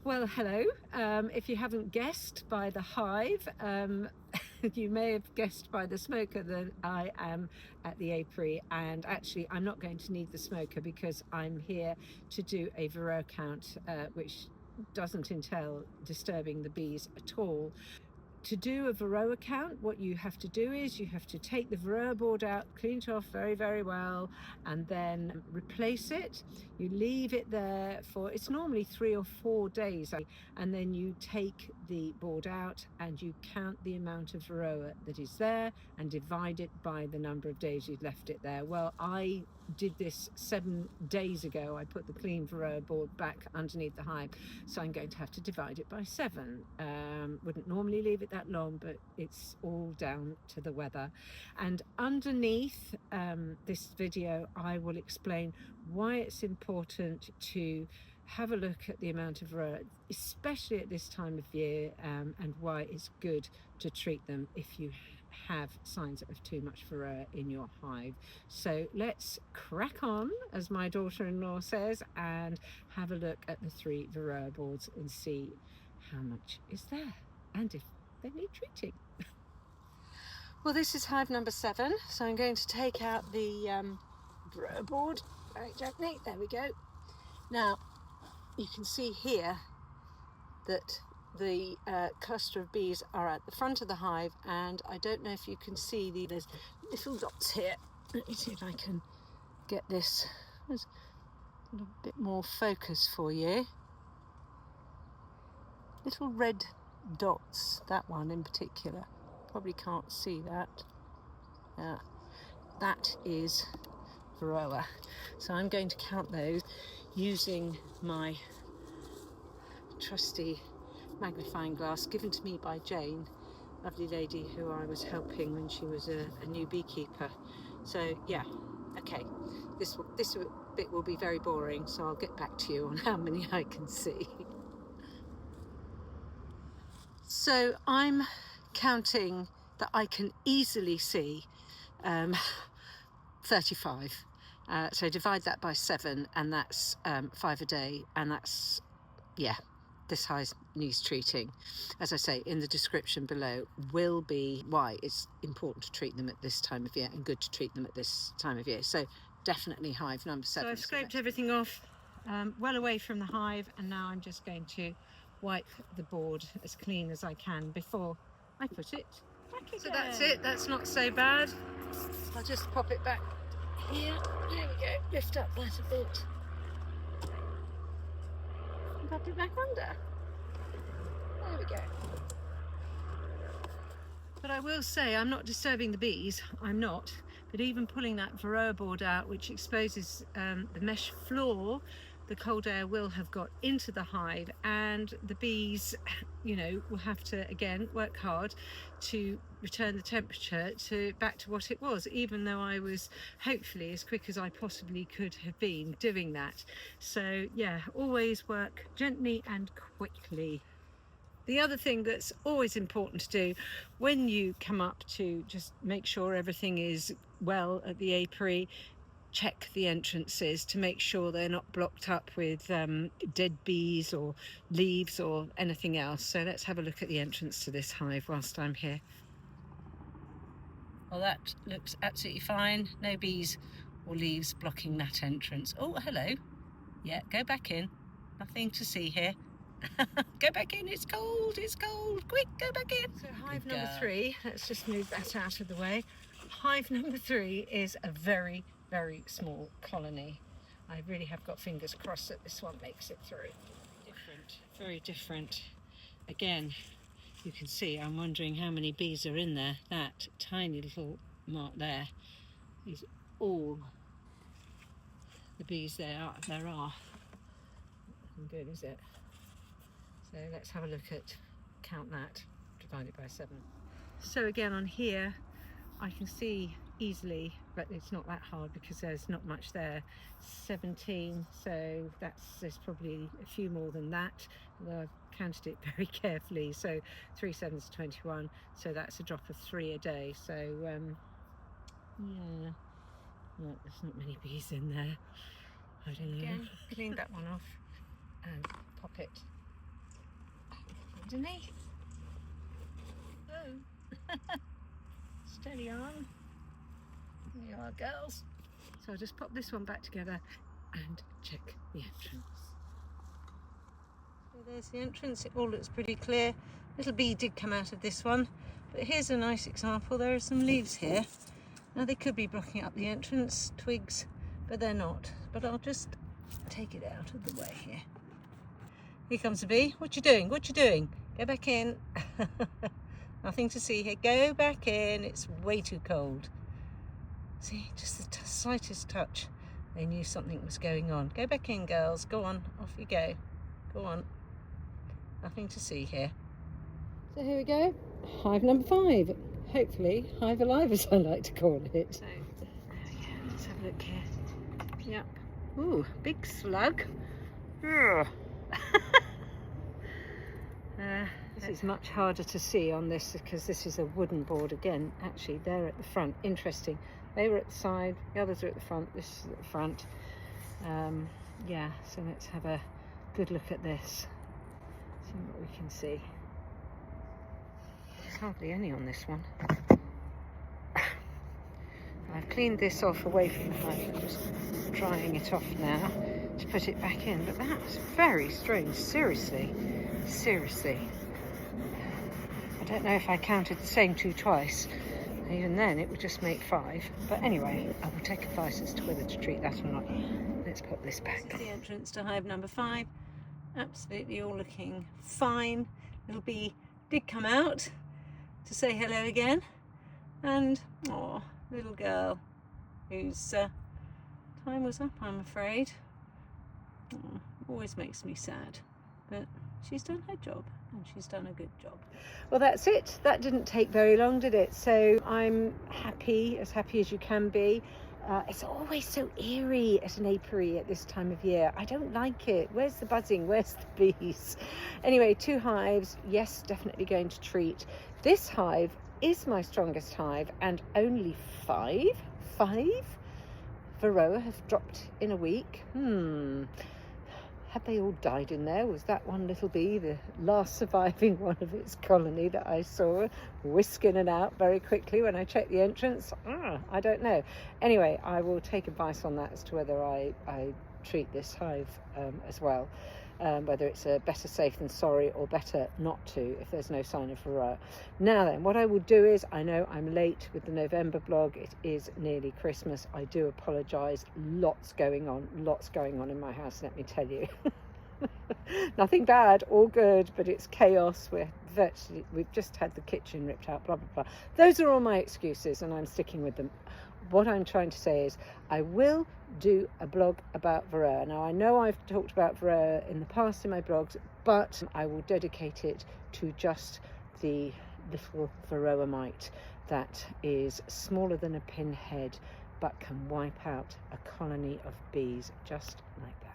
Well, hello. If you haven't guessed by the hive, you may have guessed by the smoker that I am at the apiary, and actually I'm not going to need the smoker because I'm here to do a Varroa count, which doesn't entail disturbing the bees at all. To do a Varroa count, what you have to do is you have to take the Varroa board out, clean it off very, very well, and then replace it. You leave it there for, it's normally 3 or 4 days, and then you take the board out and you count the amount of Varroa that is there and divide it by the number of days you've left it there. Well, I did this 7 days ago. I put the clean Varroa board back underneath the hive, so I'm going to have to divide it by 7. Wouldn't normally leave it that long, but it's all down to the weather. And underneath this video I will explain why it's important to have a look at the amount of Varroa, especially at this time of year, and why it's good to treat them if you have signs of too much Varroa in your hive. So let's crack on, as my daughter-in-law says, and have a look at the 3 Varroa boards and see how much is there and if they need treating. Well, this is hive number 7, so I'm going to take out the Varroa board very gently. There we go. Now you can see here that the cluster of bees are at the front of the hive, and I don't know if you can see there's little dots here. Let me see if I can get this a little bit more focus for you. Little red dots, that one in particular. Probably can't see that. That is Varroa. So I'm going to count those using my trusty magnifying glass given to me by Jane, lovely lady who I was helping when she was a new beekeeper. So yeah, okay, this bit will be very boring, so I'll get back to you on how many I can see. So I'm counting that I can easily see 35. So divide that by 7, and that's 5 a day, and that's, yeah, this hive needs treating. As I say, in the description below will be why it's important to treat them at this time of year and good to treat them at this time of year. So definitely hive number 7. So I've scraped everything off well away from the hive, and now I'm just going to wipe the board as clean as I can before I put it back again. So that's it, that's not so bad. I'll just pop it back here. There we go, lift up that a bit. And pop it back under. There we go. But I will say I'm not disturbing the bees, I'm not. But even pulling that Varroa board out, which exposes the mesh floor, the cold air will have got into the hive, and the bees, you know, will have to again work hard to return the temperature back to what it was, even though I was hopefully as quick as I possibly could have been doing that. So yeah, always work gently and quickly. The other thing that's always important to do when you come up to just make sure everything is well at the apiary, check the entrances to make sure they're not blocked up with dead bees or leaves or anything else. So let's have a look at the entrance to this hive whilst I'm here. Well, that looks absolutely fine. No bees or leaves blocking that entrance. Oh, hello. Yeah, go back in. Nothing to see here. Go back in, it's cold, quick, go back in. So hive number 3, let's just move that out of the way. Hive number 3 is a very, very small colony. I really have got fingers crossed that this one makes it through. Different, very different. Again, you can see, I'm wondering how many bees are in there. That tiny little mark there is all the bees there are. Good, is it? So let's have a look at, count that, divide it by 7. So again on here, I can see easily, but it's not that hard because there's not much there. 17, so there's probably a few more than that, although I've counted it very carefully. So 3 7s 21, so that's a drop of 3 a day. So yeah, no, there's not many bees in there. I don't know. Again, clean that one off and pop it Steady. Oh. Steady on. There you are, girls. So I'll just pop this one back together and check the entrance. So there's the entrance. It all looks pretty clear. Little bee did come out of this one, but here's a nice example. There are some leaves here. Now they could be blocking up the entrance, twigs, but they're not. But I'll just take it out of the way here. Here comes the bee. What you doing? What you doing? Go back in. Nothing to see here. Go back in. It's way too cold. See, just the slightest touch. They knew something was going on. Go back in, girls. Go on. Off you go. Go on. Nothing to see here. So here we go. Hive number 5. Hopefully, hive alive, as I like to call it. So, there we go. Let's have a look here. Yep. Ooh, big slug. This is much harder to see on this because this is a wooden board again. Actually, they're at the front. Interesting. They were at the side, the others are at the front. This is at the front. Yeah, so let's have a good look at this. See what we can see. There's hardly any on this one. I've cleaned this off away from the hive. I'm just drying it off now to put it back in. But that's very strange. Seriously. I don't know if I counted the same 2 twice. Even then it would just make 5. But anyway, I will take advice as to whether to treat that or not. Let's put this back. This is the entrance to hive number 5. Absolutely all looking fine. Little bee did come out to say hello again. And, oh, little girl whose time was up, I'm afraid. Oh, always makes me sad. But she's done her job, and she's done a good job. Well, that's it. That didn't take very long, did it? So I'm happy as you can be. It's always so eerie at an apiary at this time of year. I don't like it. Where's the buzzing? Where's the bees? Anyway, 2 hives. Yes, definitely going to treat. This hive is my strongest hive, and only 5 Varroa have dropped in a week. Have they all died in there? Was that one little bee the last surviving one of its colony that I saw whisk in and out very quickly when I checked the entrance? I don't know. Anyway, I will take advice on that as to whether I treat this hive as well. Whether it's a better safe than sorry or better not to if there's no sign of Varroa. Now then, what I will do is, I know I'm late with the November blog. It is nearly Christmas. I do apologise. Lots going on in my house, let me tell you. Nothing bad, all good, but it's chaos. We've just had the kitchen ripped out, blah, blah, blah. Those are all my excuses and I'm sticking with them. What I'm trying to say is I will do a blog about Varroa. Now, I know I've talked about Varroa in the past in my blogs, but I will dedicate it to just the little Varroa mite that is smaller than a pinhead but can wipe out a colony of bees just like that.